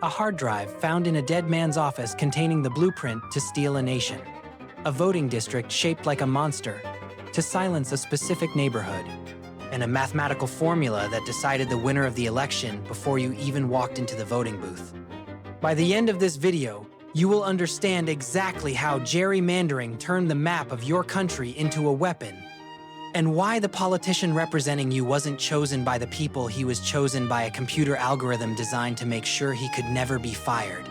a hard drive found in a dead man's office containing the blueprint to steal a nation, a voting district shaped like a monster to silence a specific neighborhood, and a mathematical formula that decided the winner of the election before you even walked into the voting booth. By the end of this video, you will understand exactly how gerrymandering turned the map of your country into a weapon, and why the politician representing you wasn't chosen by the people, he was chosen by a computer algorithm designed to make sure he could never be fired.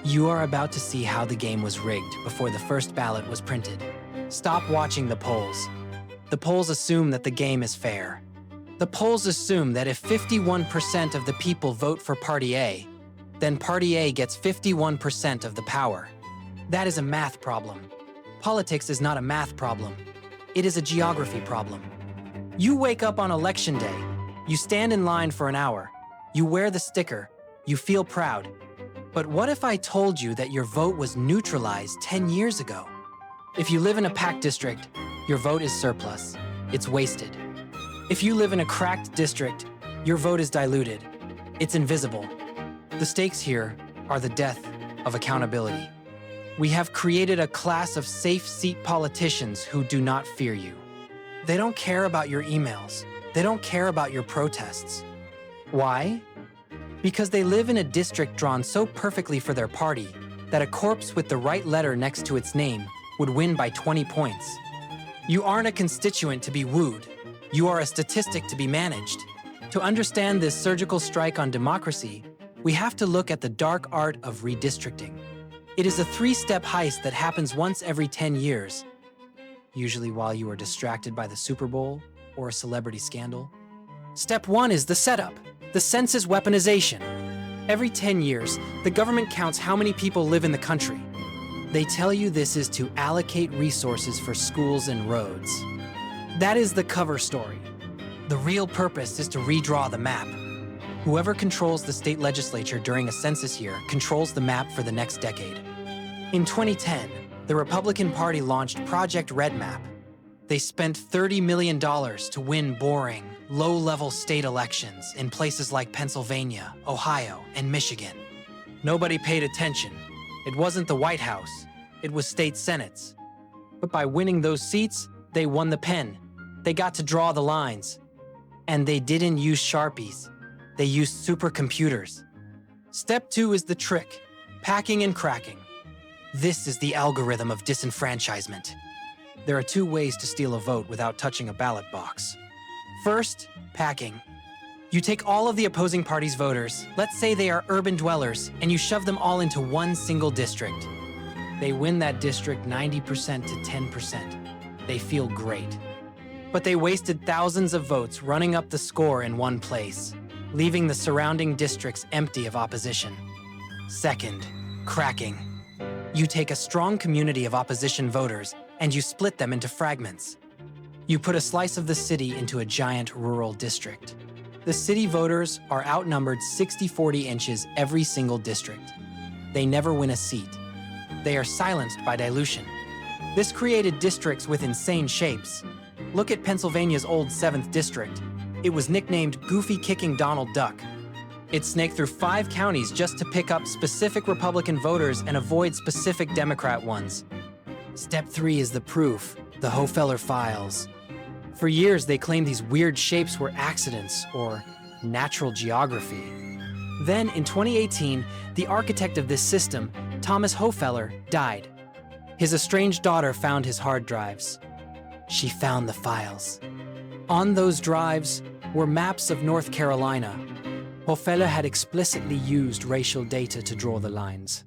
You are about to see how the game was rigged before the first ballot was printed. Stop watching the polls. The polls assume that the game is fair. The polls assume that if 51% of the people vote for Party A, then Party A gets 51% of the power. That is a math problem. Politics is not a math problem. It is a geography problem. You wake up on election day. You stand in line for an hour. You wear the sticker. You feel proud. But what if I told you that your vote was neutralized 10 years ago? If you live in a packed district, your vote is surplus. It's wasted. If you live in a cracked district, your vote is diluted. It's invisible. The stakes here are the death of accountability. We have created a class of safe seat politicians who do not fear you. They don't care about your emails. They don't care about your protests. Why? Because they live in a district drawn so perfectly for their party that a corpse with the right letter next to its name would win by 20 points. You aren't a constituent to be wooed. You are a statistic to be managed. To understand this surgical strike on democracy, we have to look at the dark art of redistricting. It is a three-step heist that happens once every 10 years, usually while you are distracted by the Super Bowl or a celebrity scandal. Step 1 is the setup, the census weaponization. Every 10 years, the government counts how many people live in the country. They tell you this is to allocate resources for schools and roads. That is the cover story. The real purpose is to redraw the map. Whoever controls the state legislature during a census year controls the map for the next decade. In 2010, the Republican Party launched Project REDMAP. They spent $30 million to win boring, low-level state elections in places like Pennsylvania, Ohio, and Michigan. Nobody paid attention. It wasn't the White House. It was state senates. But by winning those seats, they won the pen. They got to draw the lines. And they didn't use Sharpies. They used supercomputers. Step 2 is the trick, packing and cracking. This is the algorithm of disenfranchisement. There are 2 ways to steal a vote without touching a ballot box. First, packing. You take all of the opposing party's voters, let's say they are urban dwellers, and you shove them all into one single district. They win that district 90% to 10%. They feel great. But they wasted thousands of votes running up the score in one place, leaving the surrounding districts empty of opposition. Second, cracking. You take a strong community of opposition voters and you split them into fragments. You put a slice of the city into a giant rural district. The city voters are outnumbered 60-40 inches every single district. They never win a seat. They are silenced by dilution. This created districts with insane shapes. Look at Pennsylvania's old 7th district. It was nicknamed Goofy Kicking Donald Duck. It snaked through 5 counties just to pick up specific Republican voters and avoid specific Democrat ones. Step 3 is the proof, the Hofeller Files. For years, they claimed these weird shapes were accidents or natural geography. Then, in 2018, the architect of this system, Thomas Hofeller, died. His estranged daughter found his hard drives. She found the files. On those drives were maps of North Carolina. Hofeller had explicitly used racial data to draw the lines.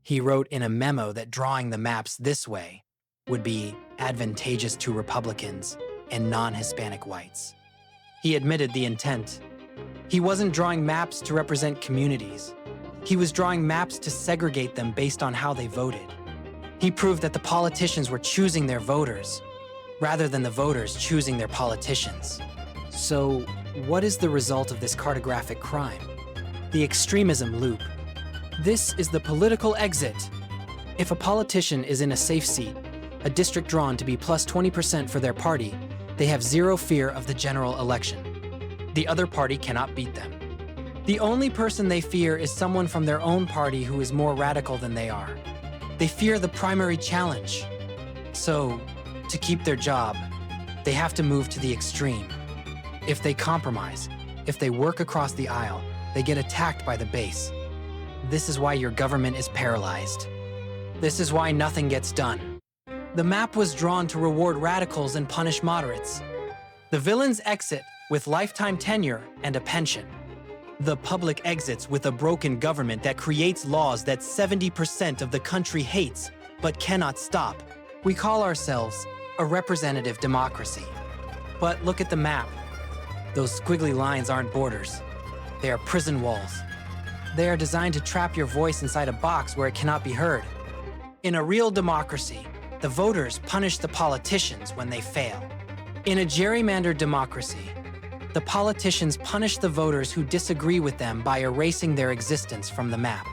He wrote in a memo that drawing the maps this way would be advantageous to Republicans and non-Hispanic whites. He admitted the intent. He wasn't drawing maps to represent communities. He was drawing maps to segregate them based on how they voted. He proved that the politicians were choosing their voters, rather than the voters choosing their politicians. So, what is the result of this cartographic crime? The extremism loop. This is the political exit. If a politician is in a safe seat, a district drawn to be plus 20% for their party, they have zero fear of the general election. The other party cannot beat them. The only person they fear is someone from their own party who is more radical than they are. They fear the primary challenge. So, to keep their job, they have to move to the extreme. If they compromise, if they work across the aisle, they get attacked by the base. This is why your government is paralyzed. This is why nothing gets done. The map was drawn to reward radicals and punish moderates. The villains exit with lifetime tenure and a pension. The public exits with a broken government that creates laws that 70% of the country hates but cannot stop. We call ourselves a representative democracy. But look at the map. Those squiggly lines aren't borders. They are prison walls. They are designed to trap your voice inside a box where it cannot be heard. In a real democracy, the voters punish the politicians when they fail. In a gerrymandered democracy, the politicians punish the voters who disagree with them by erasing their existence from the map.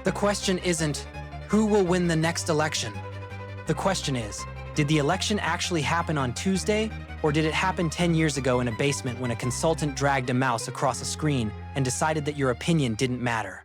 The question isn't, who will win the next election? The question is, did the election actually happen on Tuesday, or did it happen 10 years ago in a basement when a consultant dragged a mouse across a screen and decided that your opinion didn't matter?